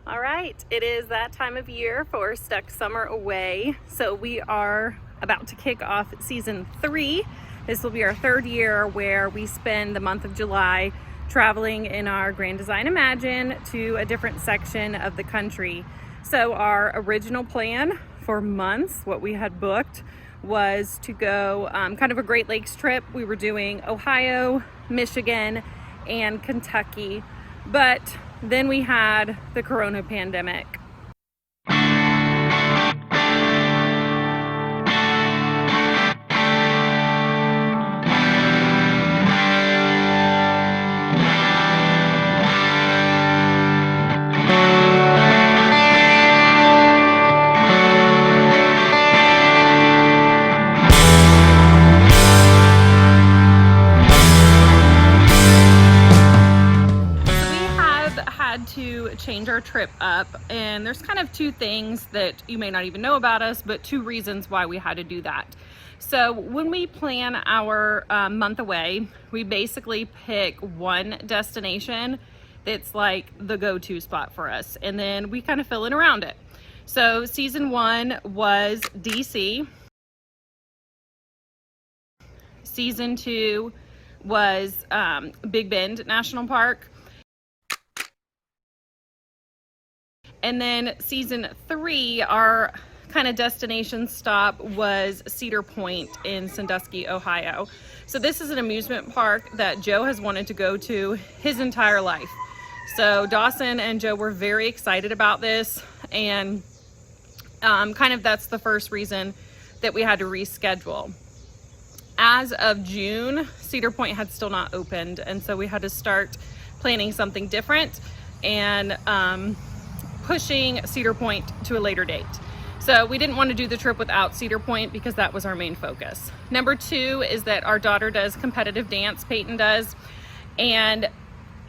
All right, it is that time of year for Stuck Summer Away. So we are about to kick off season 3. This will be our 3rd year where we spend the month of July traveling in our Grand Design Imagine to a different section of the country. So our original plan for months, what we had booked, was to go kind of a Great Lakes trip. We were doing Ohio, Michigan, and Kentucky, but then we had the corona pandemic. To change our trip up, and there's kind of 2 things that you may not even know about us, but 2 reasons why we had to do that. So when we plan our month away, we basically pick one destination that's like the go-to spot for us, and then we kind of fill in around it. So season 1 was DC. Season 2 was Big Bend National Park. And then season 3, our kind of destination stop was Cedar Point in Sandusky, Ohio. So this is an amusement park that Joe has wanted to go to his entire life. So Dawson and Joe were very excited about this, and kind of that's the first reason that we had to reschedule. As of June, Cedar Point had still not opened, and so we had to start planning something different and pushing Cedar Point to a later date. So we didn't want to do the trip without Cedar Point because that was our main focus. Number 2 is that our daughter does competitive dance, Peyton does, and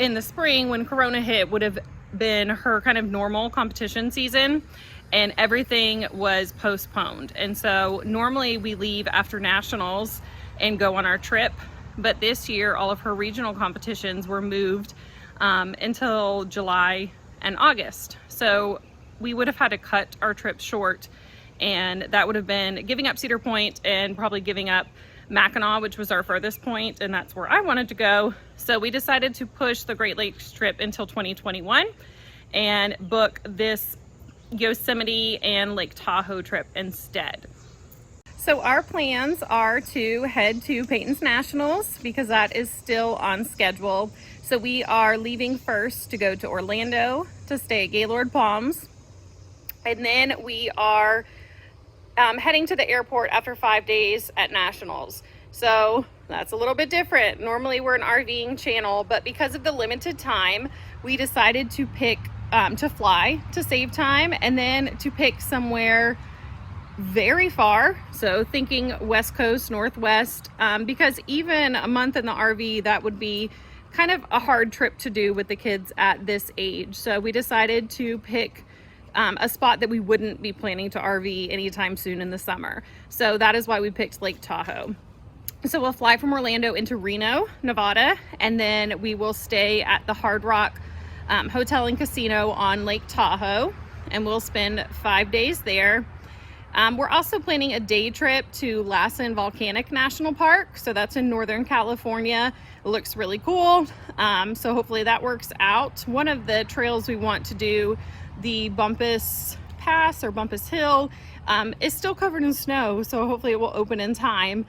in the spring when Corona hit would have been her kind of normal competition season, and everything was postponed. And so normally we leave after nationals and go on our trip, but this year all of her regional competitions were moved until July and August. So we would have had to cut our trip short, and that would have been giving up Cedar Point and probably giving up Mackinac, which was our furthest point, and that's where I wanted to go. So we decided to push the Great Lakes trip until 2021 and book this Yosemite and Lake Tahoe trip instead. So our plans are to head to Peyton's Nationals because that is still on schedule. So we are leaving first to go to Orlando to stay at Gaylord Palms. And then we are heading to the airport after 5 days at Nationals. So that's a little bit different. Normally we're an RVing channel, but because of the limited time, we decided to pick to fly to save time, and then to pick somewhere very far. So thinking West Coast, Northwest, because even a month in the RV, that would be kind of a hard trip to do with the kids at this age. So we decided to pick a spot that we wouldn't be planning to RV anytime soon in the summer. So that is why we picked Lake Tahoe. So we'll fly from Orlando into Reno, Nevada, and then we will stay at the Hard Rock Hotel and Casino on Lake Tahoe, and we'll spend 5 days there. We're also planning a day trip to Lassen Volcanic National Park. So that's in Northern California. It looks really cool. So hopefully that works out. One of the trails we want to do, the Bumpus Pass or Bumpus Hill, is still covered in snow. So hopefully it will open in time.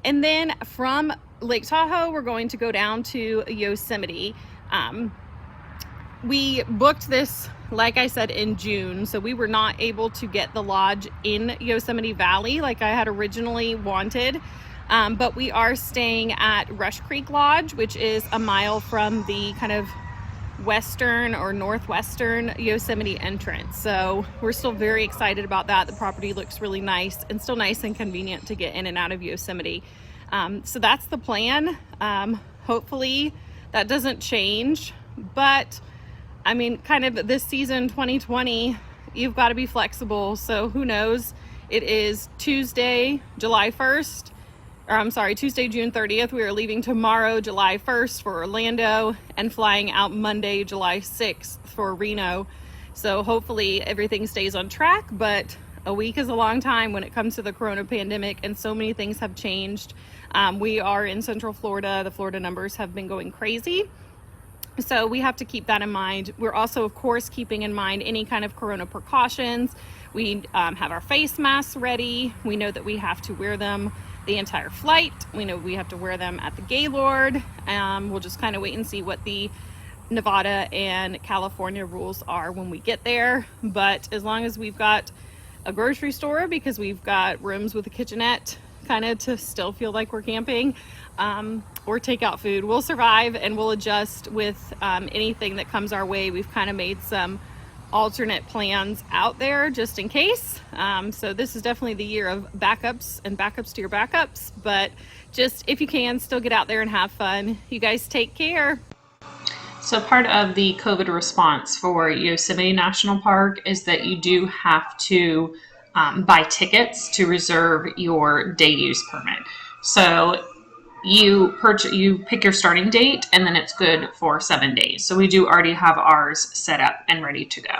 And then from Lake Tahoe, we're going to go down to Yosemite. We booked this, like I said, in June, so we were not able to get the lodge in Yosemite Valley like I had originally wanted, but we are staying at Rush Creek Lodge, which is a mile from the kind of western or northwestern Yosemite entrance. So we're still very excited about that. The property looks really nice and still nice and convenient to get in and out of Yosemite. So that's the plan. Hopefully that doesn't change, but I mean, kind of this season 2020, you've got to be flexible. So who knows? It is Tuesday, July 1st, or I'm sorry, Tuesday, June 30th. We are leaving tomorrow, July 1st for Orlando, and flying out Monday, July 6th for Reno. So hopefully everything stays on track, but a week is a long time when it comes to the corona pandemic, and so many things have changed. We are in Central Florida. The Florida numbers have been going crazy. So we have to keep that in mind. We're also, of course, keeping in mind any kind of corona precautions. We have our face masks ready. We know that we have to wear them the entire flight. We know we have to wear them at the Gaylord. We'll just kind of wait and see what the Nevada and California rules are when we get there. But as long as we've got a grocery store, because we've got rooms with a kitchenette, kind of to still feel like we're camping, or takeout food, we'll survive, and we'll adjust with anything that comes our way. We've kind of made some alternate plans out there just in case. So this is definitely the year of backups and backups to your backups, but just if you can, still get out there and have fun. You guys take care. So part of the COVID response for Yosemite National Park is that you do have to buy tickets to reserve your day use permit. So you pick your starting date, and then it's good for 7 days. So we do already have ours set up and ready to go.